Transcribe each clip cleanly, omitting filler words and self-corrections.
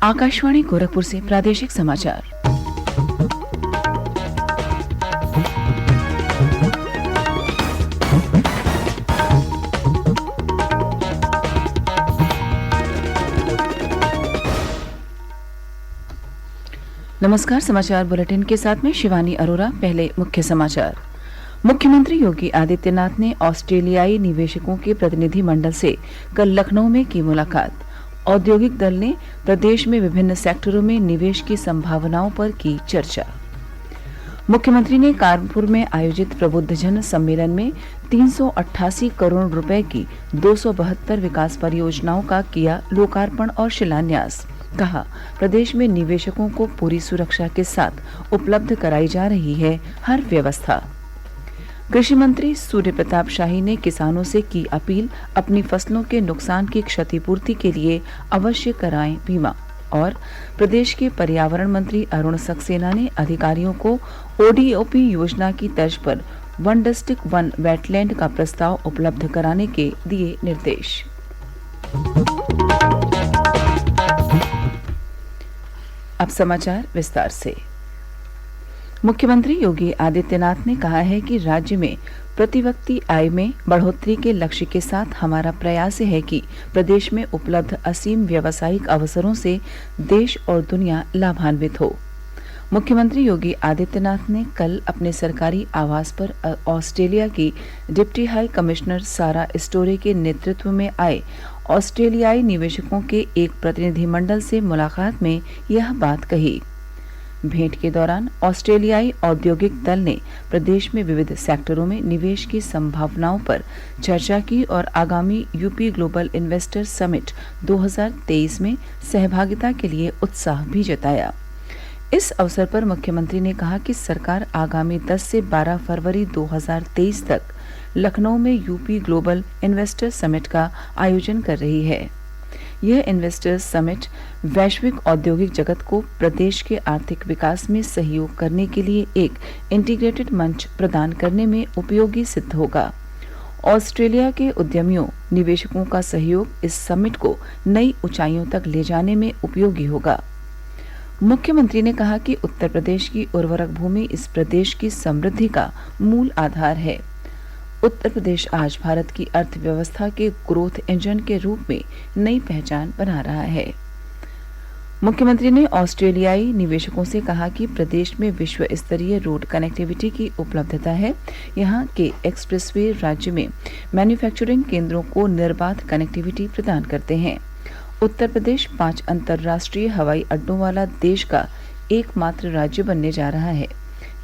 आकाशवाणी गोरखपुर से प्रादेशिक समाचार। नमस्कार, समाचार बुलेटिन के साथ में शिवानी अरोरा। पहले मुख्य समाचार। मुख्यमंत्री योगी आदित्यनाथ ने ऑस्ट्रेलियाई निवेशकों के प्रतिनिधि मंडल से कल लखनऊ में की मुलाकात। औद्योगिक दल ने प्रदेश में विभिन्न सेक्टरों में निवेश की संभावनाओं पर की चर्चा। मुख्यमंत्री ने कानपुर में आयोजित प्रबुद्धजन सम्मेलन में 388 करोड़ रुपए की 272 विकास परियोजनाओं का किया लोकार्पण और शिलान्यास। कहा, प्रदेश में निवेशकों को पूरी सुरक्षा के साथ उपलब्ध कराई जा रही है हर व्यवस्था। कृषि मंत्री सूर्य प्रताप शाही ने किसानों से की अपील, अपनी फसलों के नुकसान की क्षतिपूर्ति के लिए अवश्य कराएं बीमा। और प्रदेश के पर्यावरण मंत्री अरुण सक्सेना ने अधिकारियों को ओडीओपी योजना की तर्ज पर वन डिस्ट्रिक्ट वन वेटलैंड का प्रस्ताव उपलब्ध कराने के दिए निर्देश। अब समाचार विस्तार से। मुख्यमंत्री योगी आदित्यनाथ ने कहा है कि राज्य में प्रति व्यक्ति आय में बढ़ोतरी के लक्ष्य के साथ हमारा प्रयास है कि प्रदेश में उपलब्ध असीम व्यावसायिक अवसरों से देश और दुनिया लाभान्वित हो। मुख्यमंत्री योगी आदित्यनाथ ने कल अपने सरकारी आवास पर ऑस्ट्रेलिया की डिप्टी हाई कमिश्नर सारा स्टोरे के नेतृत्व में आए ऑस्ट्रेलियाई निवेशकों के एक प्रतिनिधिमंडल से मुलाकात में यह बात कही। भेंट के दौरान ऑस्ट्रेलियाई औद्योगिक दल ने प्रदेश में विविध सेक्टरों में निवेश की संभावनाओं पर चर्चा की और आगामी यूपी ग्लोबल इन्वेस्टर समिट 2023 में सहभागिता के लिए उत्साह भी जताया। इस अवसर पर मुख्यमंत्री ने कहा कि सरकार आगामी 10 से 12 फरवरी 2023 तक लखनऊ में यूपी ग्लोबल इन्वेस्टर समिट का आयोजन कर रही है। यह इन्वेस्टर्स समिट वैश्विक औद्योगिक जगत को प्रदेश के आर्थिक विकास में सहयोग करने के लिए एक इंटीग्रेटेड मंच प्रदान करने में उपयोगी सिद्ध होगा। ऑस्ट्रेलिया के उद्यमियों निवेशकों का सहयोग इस समिट को नई ऊंचाइयों तक ले जाने में उपयोगी होगा। मुख्यमंत्री ने कहा कि उत्तर प्रदेश की उर्वरक भूमि इस प्रदेश की समृद्धि का मूल आधार है। उत्तर प्रदेश आज भारत की अर्थव्यवस्था के ग्रोथ इंजन के रूप में नई पहचान बना रहा है। मुख्यमंत्री ने ऑस्ट्रेलियाई निवेशकों से कहा कि प्रदेश में विश्व स्तरीय रोड कनेक्टिविटी की उपलब्धता है। यहाँ के एक्सप्रेसवे राज्य में मैन्युफैक्चरिंग केंद्रों को निर्बाध कनेक्टिविटी प्रदान करते हैं। उत्तर प्रदेश 5 अंतर्राष्ट्रीय हवाई अड्डों वाला देश का एकमात्र राज्य बनने जा रहा है।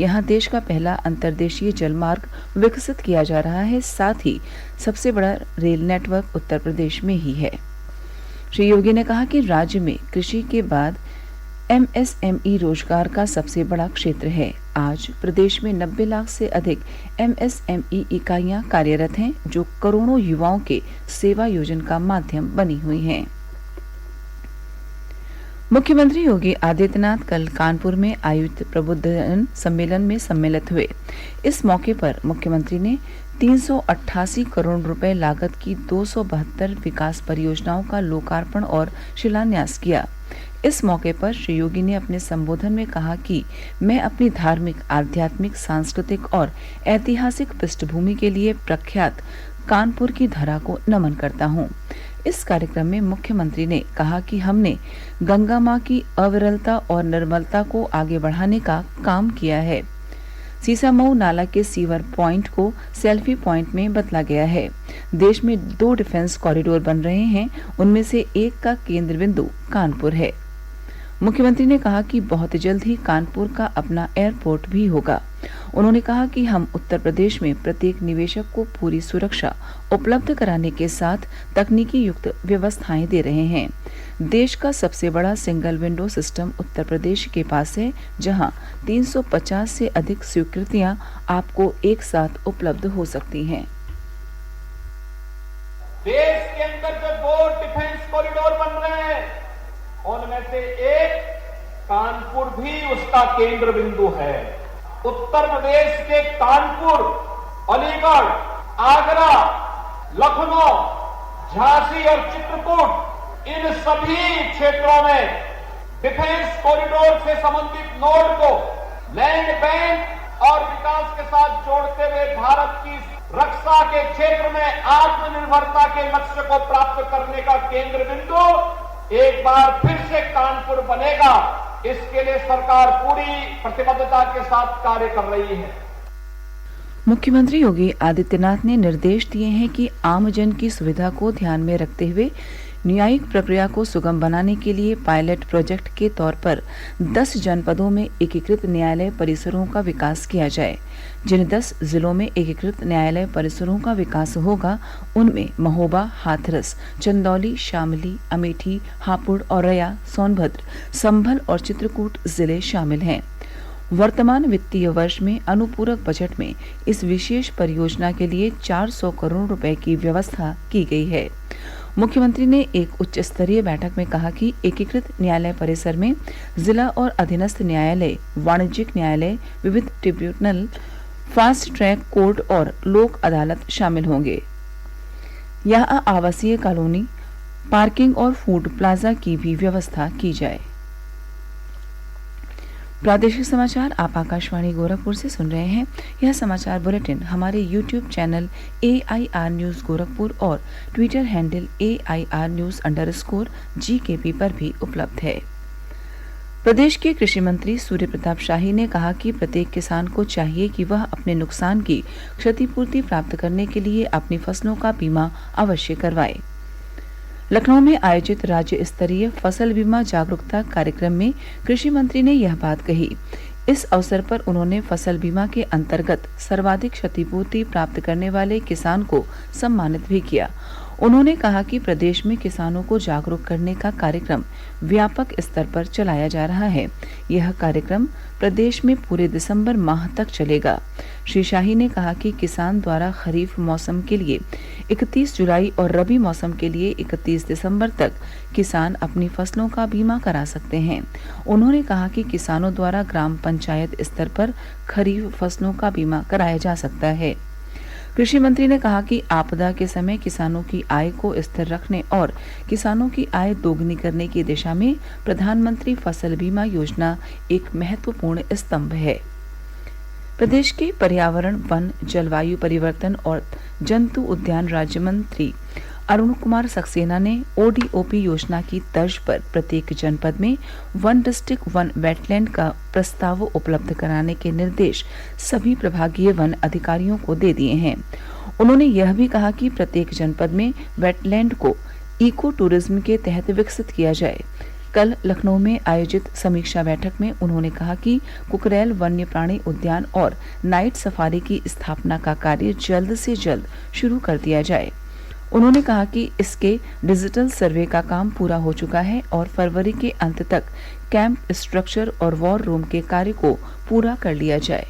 यहाँ देश का पहला अंतर्देशीय जलमार्ग विकसित किया जा रहा है। साथ ही सबसे बड़ा रेल नेटवर्क उत्तर प्रदेश में ही है। श्री योगी ने कहा कि राज्य में कृषि के बाद एमएसएमई रोजगार का सबसे बड़ा क्षेत्र है। आज प्रदेश में 90 लाख से अधिक एमएसएमई इकाइयां कार्यरत हैं, जो करोड़ों युवाओं के सेवा योजन का माध्यम बनी हुई हैं। मुख्यमंत्री योगी आदित्यनाथ कल कानपुर में आयोजित प्रबुद्धजन सम्मेलन में सम्मिलित हुए। इस मौके पर मुख्यमंत्री ने 388 करोड़ रुपए लागत की 272 विकास परियोजनाओं का लोकार्पण और शिलान्यास किया। इस मौके पर श्री योगी ने अपने संबोधन में कहा कि मैं अपनी धार्मिक, आध्यात्मिक, सांस्कृतिक और ऐतिहासिक पृष्ठभूमि के लिए प्रख्यात कानपुर की धरा को नमन करता हूँ। इस कार्यक्रम में मुख्यमंत्री ने कहा कि हमने गंगा मां की अविरलता और निर्मलता को आगे बढ़ाने का काम किया है। सीसामऊ नाला के सीवर पॉइंट को सेल्फी पॉइंट में बदला गया है। देश में 2 डिफेंस कॉरिडोर बन रहे हैं, उनमें से एक का केंद्र बिंदु कानपुर है। मुख्यमंत्री ने कहा कि बहुत जल्द ही कानपुर का अपना एयरपोर्ट भी होगा। उन्होंने कहा कि हम उत्तर प्रदेश में प्रत्येक निवेशक को पूरी सुरक्षा उपलब्ध कराने के साथ तकनीकी युक्त व्यवस्थाएं दे रहे हैं। देश का सबसे बड़ा single window system Uttar Pradesh के पास है, जहां 350 से अधिक स्वीकृतियां आपको एक साथ उपलब्ध हो सकती हैं। देश के अंदर जो 2 डिफेंस कॉरिडोर बन रहे हैं, उनमें से एक कानपुर भी उसका केंद्र बिंदु है। उत्तर प्रदेश के कानपुर, अलीगढ़, आगरा, लखनऊ, झांसी और चित्रकूट, इन सभी क्षेत्रों में डिफेंस कॉरिडोर से संबंधित नोड को लैंड बैंक और विकास के साथ जोड़ते हुए भारत की रक्षा के क्षेत्र में आत्मनिर्भरता के लक्ष्य को प्राप्त करने का केंद्र बिंदु एक बार फिर से कानपुर बनेगा। इसके लिए सरकार पूरी प्रतिबद्धता के साथ कार्य कर रही है। मुख्यमंत्री योगी आदित्यनाथ ने निर्देश दिए हैं कि आमजन की सुविधा को ध्यान में रखते हुए न्यायिक प्रक्रिया को सुगम बनाने के लिए पायलट प्रोजेक्ट के तौर पर 10 जनपदों में एकीकृत न्यायालय परिसरों का विकास किया जाए। जिन 10 जिलों में एकीकृत न्यायालय परिसरों का विकास होगा उनमें महोबा, हाथरस, चंदौली, शामली, अमेठी, हापुड़, औरैया, सोनभद्र, संभल और चित्रकूट जिले शामिल हैं। वर्तमान वित्तीय वर्ष में अनुपूरक बजट में इस विशेष परियोजना के लिए 400 करोड़ रुपए की व्यवस्था की गई है। मुख्यमंत्री ने एक उच्च स्तरीय बैठक में कहा कि एकीकृत न्यायालय परिसर में जिला और अधीनस्थ न्यायालय, वाणिज्यिक न्यायालय, विविध ट्रिब्यूनल, फास्ट ट्रैक कोर्ट और लोक अदालत शामिल होंगे। यहाँ आवासीय कॉलोनी, पार्किंग और फूड प्लाजा की भी व्यवस्था की जाए। प्रादेशिक समाचार आप आकाशवाणी गोरखपुर से सुन रहे हैं। यह समाचार बुलेटिन हमारे YouTube channel AIR news Gorakhpur और ट्विटर हैंडल AIR न्यूज_GKP पर भी उपलब्ध है। प्रदेश के कृषि मंत्री सूर्य प्रताप शाही ने कहा कि प्रत्येक किसान को चाहिए कि वह अपने नुकसान की क्षतिपूर्ति प्राप्त करने के लिए अपनी फसलों का बीमा अवश्य करवाए। लखनऊ में आयोजित राज्य स्तरीय फसल बीमा जागरूकता कार्यक्रम में कृषि मंत्री ने यह बात कही। इस अवसर पर उन्होंने फसल बीमा के अंतर्गत सर्वाधिक क्षतिपूर्ति प्राप्त करने वाले किसान को सम्मानित भी किया। उन्होंने कहा कि प्रदेश में किसानों को जागरूक करने का कार्यक्रम व्यापक स्तर पर चलाया जा रहा है। यह कार्यक्रम प्रदेश में पूरे दिसंबर माह तक चलेगा। श्री शाही ने कहा कि किसान द्वारा खरीफ मौसम के लिए 31 जुलाई और रबी मौसम के लिए 31 दिसंबर तक किसान अपनी फसलों का बीमा करा सकते हैं। उन्होंने कहा कि किसानों द्वारा ग्राम पंचायत स्तर पर खरीफ फसलों का बीमा कराया जा सकता है। कृषि मंत्री ने कहा कि आपदा के समय किसानों की आय को स्थिर रखने और किसानों की आय दोगुनी करने की दिशा में प्रधानमंत्री फसल बीमा योजना एक महत्वपूर्ण स्तंभ है। प्रदेश के पर्यावरण, वन, जलवायु परिवर्तन और जंतु उद्यान राज्य मंत्री अरुण कुमार सक्सेना ने ODOP योजना की तर्ज पर प्रत्येक जनपद में 1 डिस्ट्रिक्ट 1 वेटलैंड का प्रस्ताव उपलब्ध कराने के निर्देश सभी प्रभागीय वन अधिकारियों को दे दिए हैं। उन्होंने यह भी कहा कि प्रत्येक जनपद में वेटलैंड को इको टूरिज्म के तहत विकसित किया जाए। कल लखनऊ में आयोजित समीक्षा बैठक में उन्होंने कहा कि कुकरेल वन्य प्राणी उद्यान और नाइट सफारी की स्थापना का कार्य जल्द से जल्द शुरू कर दिया जाए। उन्होंने कहा कि इसके डिजिटल सर्वे का काम पूरा हो चुका है और फरवरी के अंत तक कैंप स्ट्रक्चर और वॉर रूम के कार्य को पूरा कर लिया जाए।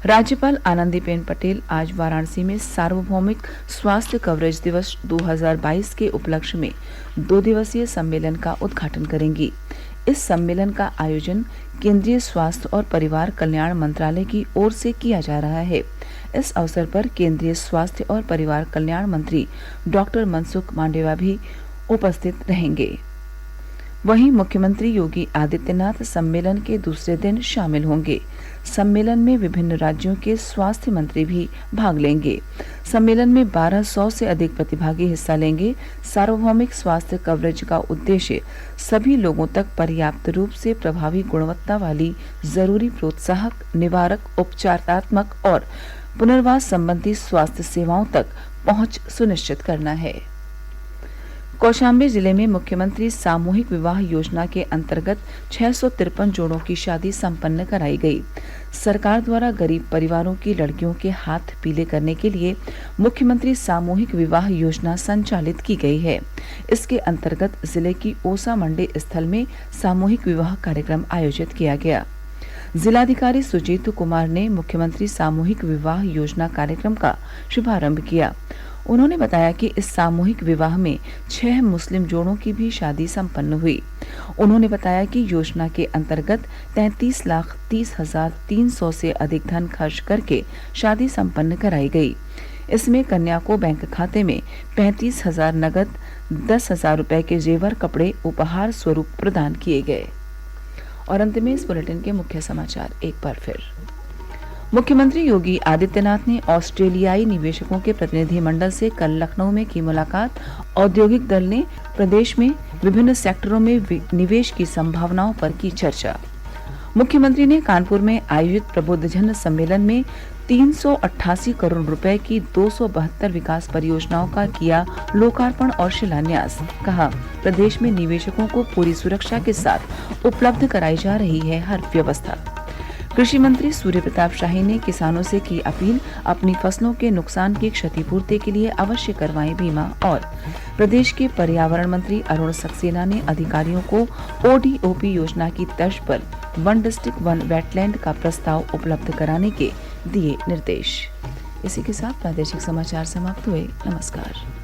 राज्यपाल आनंदीबेन पटेल आज वाराणसी में सार्वभौमिक स्वास्थ्य कवरेज दिवस 2022 के उपलक्ष्य में 2 दिवसीय सम्मेलन का उद्घाटन करेंगी। इस सम्मेलन का आयोजन केंद्रीय स्वास्थ्य और परिवार कल्याण मंत्रालय की ओर से किया जा रहा है। इस अवसर पर केंद्रीय स्वास्थ्य और परिवार कल्याण मंत्री डॉक्टर मनसुख मांडविया भी उपस्थित रहेंगे। वहीं मुख्यमंत्री योगी आदित्यनाथ सम्मेलन के दूसरे दिन शामिल होंगे। सम्मेलन में विभिन्न राज्यों के स्वास्थ्य मंत्री भी भाग लेंगे। सम्मेलन में 1200 से अधिक प्रतिभागी हिस्सा लेंगे। सार्वभौमिक स्वास्थ्य कवरेज का उद्देश्य सभी लोगों तक पर्याप्त रूप से प्रभावी गुणवत्ता वाली जरूरी प्रोत्साहक, निवारक, उपचारात्मक और पुनर्वास संबंधी स्वास्थ्य सेवाओं तक पहुंच सुनिश्चित करना है। कौशाम्बी जिले में मुख्यमंत्री सामूहिक विवाह योजना के अंतर्गत 653 जोड़ों की शादी संपन्न कराई गई। सरकार द्वारा गरीब परिवारों की लड़कियों के हाथ पीले करने के लिए मुख्यमंत्री सामूहिक विवाह योजना संचालित की गई है। इसके अंतर्गत जिले की ओसा मंडी स्थल में सामूहिक विवाह कार्यक्रम आयोजित किया गया। जिलाधिकारी सुजीत कुमार ने मुख्यमंत्री सामूहिक विवाह योजना कार्यक्रम का शुभारंभ किया। उन्होंने बताया कि इस सामूहिक विवाह में 6 मुस्लिम जोड़ों की भी शादी संपन्न हुई। उन्होंने बताया कि योजना के अंतर्गत 33,30,300 से अधिक धन खर्च करके शादी संपन्न कराई गई। इसमें कन्या को बैंक खाते में 35,000 नगद, 10,000 रुपए के जेवर कपड़े उपहार स्वरूप प्रदान किए गए। और अंत में इस बुलेटिन के मुख्य समाचार एक बार फिर। मुख्यमंत्री योगी आदित्यनाथ ने ऑस्ट्रेलियाई निवेशकों के प्रतिनिधिमंडल से कल लखनऊ में की मुलाकात। औद्योगिक दल ने प्रदेश में विभिन्न सेक्टरों में निवेश की संभावनाओं पर की चर्चा। मुख्यमंत्री ने कानपुर में आयोजित प्रबुद्धजन सम्मेलन में 388 करोड़ रुपए की 272 विकास परियोजनाओं का किया लोकार्पण और शिलान्यास। कहा, प्रदेश में निवेशकों को पूरी सुरक्षा के साथ उपलब्ध कराई जा रही है हर व्यवस्था। कृषि मंत्री सूर्य प्रताप शाही ने किसानों से की अपील, अपनी फसलों के नुकसान की क्षतिपूर्ति के लिए अवश्य करवाएं बीमा। और प्रदेश के पर्यावरण मंत्री अरुण सक्सेना ने अधिकारियों को ODOP योजना की तर्ज पर 1 डिस्ट्रिक्ट 1 वेटलैंड का प्रस्ताव उपलब्ध कराने के दिए निर्देश। इसी के साथ प्रादेशिक समाचार समाप्त हुए। नमस्कार।